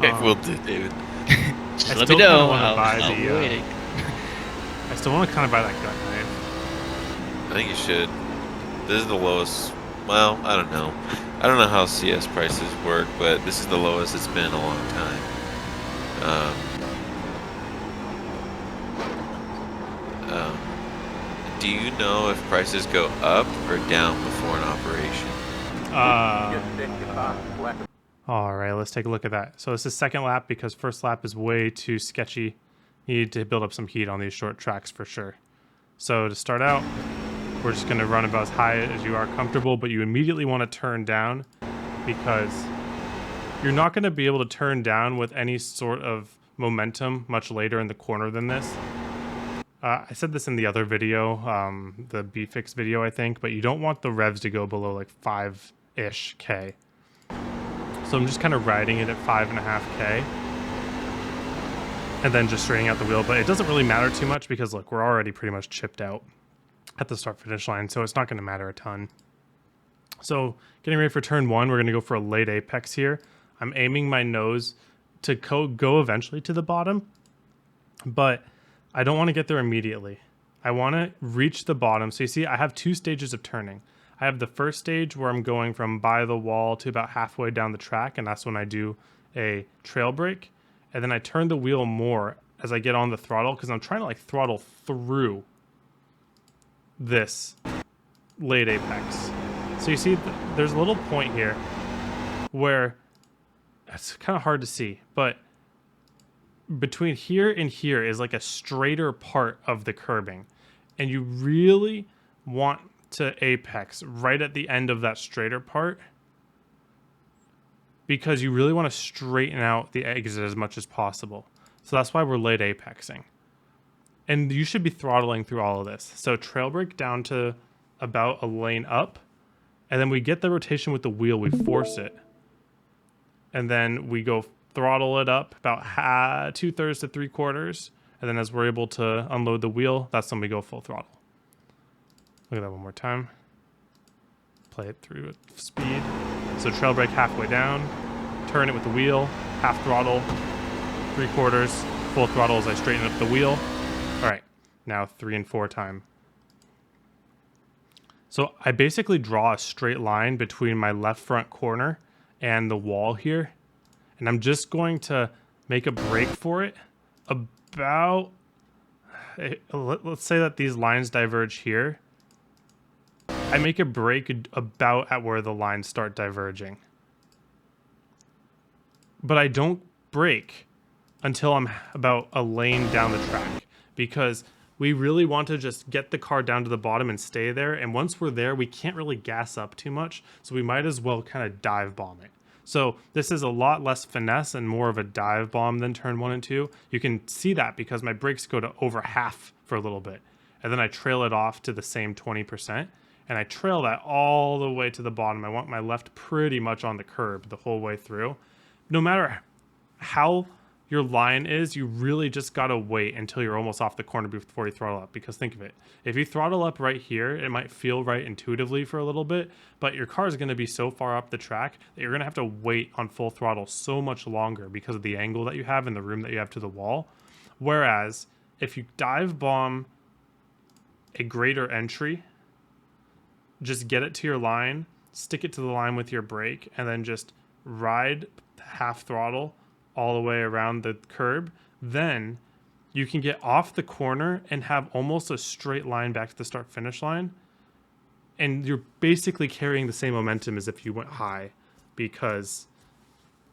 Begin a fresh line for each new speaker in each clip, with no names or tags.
Will do, David.
Just
I
let me
still
know.
kinda wanna buy
I'll be
the,
waiting.
I still want to kind of buy that gun knife.
I think you should. This is the lowest. Well, I don't know. I don't know how CS prices work, but this is the lowest it's been in a long time. Do you know if prices go up or down before an operation?
All right, let's take a look at that. So this is second lap because first lap is way too sketchy. You need to build up some heat on these short tracks for sure. So to start out, we're just gonna run about as high as you are comfortable, but you immediately want to turn down because you're not gonna be able to turn down with any sort of momentum much later in the corner than this. I said this in the other video, the B-Fix video, I think, but you don't want the revs to go below like 5-ish K. So I'm just kind of riding it at 5.5K and then just straightening out the wheel. But it doesn't really matter too much because look, we're already pretty much chipped out at the start finish line. So it's not going to matter a ton. So getting ready for turn one, we're going to go for a late apex here. I'm aiming my nose to go eventually to the bottom, but I don't want to get there immediately. I want to reach the bottom. So you see, I have two stages of turning. I have the first stage where I'm going from by the wall to about halfway down the track, and that's when I do a trail brake. And then I turn the wheel more as I get on the throttle because I'm trying to like throttle through this late apex. So you see, there's a little point here where it's kind of hard to see, but between here and here is like a straighter part of the curbing, and you really want to apex right at the end of that straighter part because you really want to straighten out the exit as much as possible. So that's why we're late apexing, and you should be throttling through all of this. So trail brake down to about a lane up, and then we get the rotation with the wheel, we force it, and then we go throttle it up about 2/3 to 3/4, and then as we're able to unload the wheel, that's when we go full throttle. Look at that one more time. Play it through at speed. So trail brake halfway down, turn it with the wheel, half throttle, 3/4, full throttle as I straighten up the wheel. All right, now 3 and 4 time. So I basically draw a straight line between my left front corner and the wall here. And I'm just going to make a break for it about, let's say that these lines diverge here. I make a break about at where the lines start diverging. But I don't brake until I'm about a lane down the track because we really want to just get the car down to the bottom and stay there. And once we're there, we can't really gas up too much. So we might as well kind of dive bomb it. So this is a lot less finesse and more of a dive bomb than turn 1 and 2. You can see that because my brakes go to over half for a little bit. And then I trail it off to the same 20%. And I trail that all the way to the bottom. I want my left pretty much on the curb the whole way through. No matter how your line is, you really just gotta wait until you're almost off the corner before you throttle up. Because think of it, if you throttle up right here, it might feel right intuitively for a little bit, but your car is gonna be so far up the track that you're gonna have to wait on full throttle so much longer because of the angle that you have and the room that you have to the wall. Whereas if you dive bomb a greater entry, just get it to your line, stick it to the line with your brake, and then just ride half throttle all the way around the curb, then you can get off the corner and have almost a straight line back to the start finish line. And you're basically carrying the same momentum as if you went high because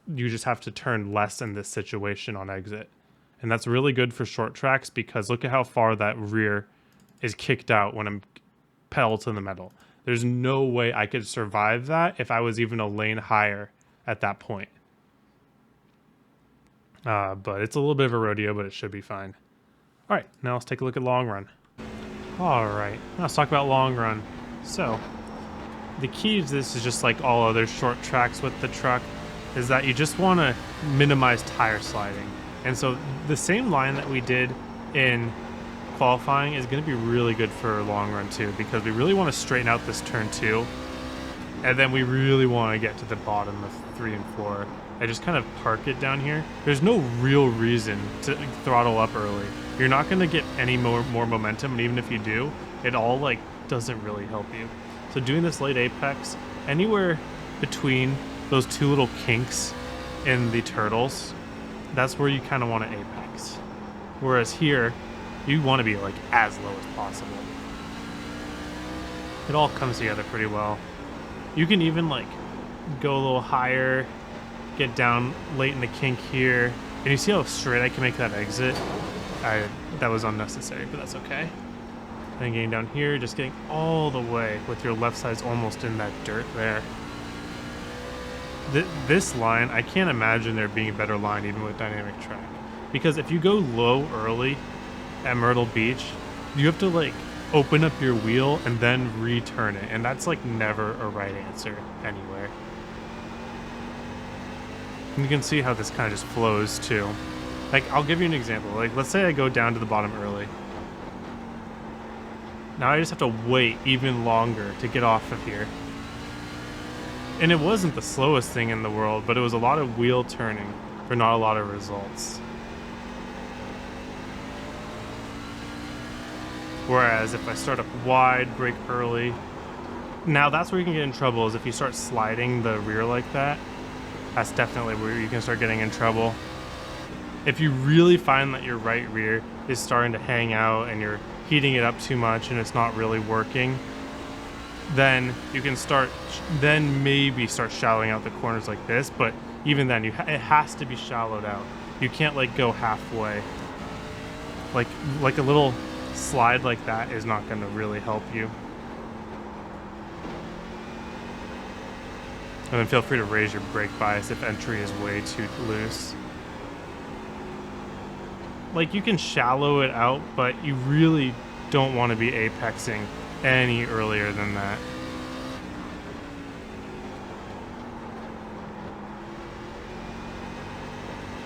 you just have to turn less in this situation on exit. And that's really good for short tracks because look at how far that rear is kicked out when I'm pedal to the metal. There's no way I could survive that if I was even a lane higher at that point. But it's a little bit of a rodeo, but it should be fine. All right, now let's take a look at long run. All right, now let's talk about long run. So the key to this is just like all other short tracks with the truck is that you just want to minimize tire sliding. And so the same line that we did in qualifying is going to be really good for long run too, because we really want to straighten out this turn 2, and then we really want to get to the bottom of 3 and 4 I just kind of park it down here. There's no real reason to throttle up early. You're not going to get any more momentum, and even if you do, it all like doesn't really help you. So doing this late apex, anywhere between those two little kinks in the turtles, that's where you kind of want to apex. Whereas here, you want to be like as low as possible. It all comes together pretty well. You can even like go a little higher, get down late in the kink here, and you see how straight I can make that exit? That was unnecessary, but that's okay. And then getting down here, just getting all the way with your left side's almost in that dirt there. This line, I can't imagine there being a better line even with dynamic track. Because if you go low early at Myrtle Beach, you have to like open up your wheel and then return it, and that's like never a right answer anywhere. And you can see how this kind of just flows too. Like, I'll give you an example. Like, let's say I go down to the bottom early. Now I just have to wait even longer to get off of here. And it wasn't the slowest thing in the world, but it was a lot of wheel turning for not a lot of results. Whereas if I start up wide, brake early, now that's where you can get in trouble, is if you start sliding the rear like that. That's definitely where you can start getting in trouble. If you really find that your right rear is starting to hang out and you're heating it up too much and it's not really working, then you can maybe start shallowing out the corners like this, but even then, it has to be shallowed out. You can't like go halfway. Like a little slide like that is not going to really help you. And then feel free to raise your brake bias if entry is way too loose. Like, you can shallow it out, but you really don't want to be apexing any earlier than that.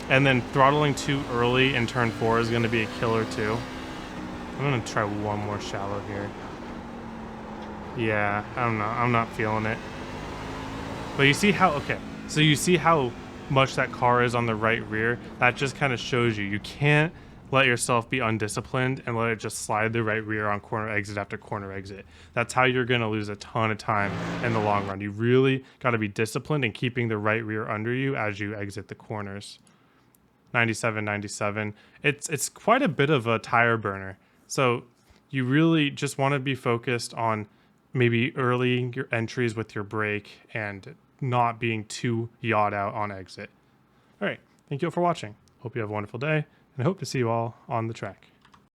And then throttling too early in turn 4 is going to be a killer too. I'm going to try one more shallow here. Yeah, I don't know. I'm not feeling it. But you see how, okay, so you see how much that car is on the right rear? That just kind of shows you can't let yourself be undisciplined and let it just slide the right rear on corner exit after corner exit. That's how you're going to lose a ton of time in the long run. You really got to be disciplined in keeping the right rear under you as you exit the corners. 97, 97. It's quite a bit of a tire burner. So you really just want to be focused on maybe early your entries with your brake and not being too yawed out on exit. All right. Thank you all for watching. Hope you have a wonderful day, and I hope to see you all on the track.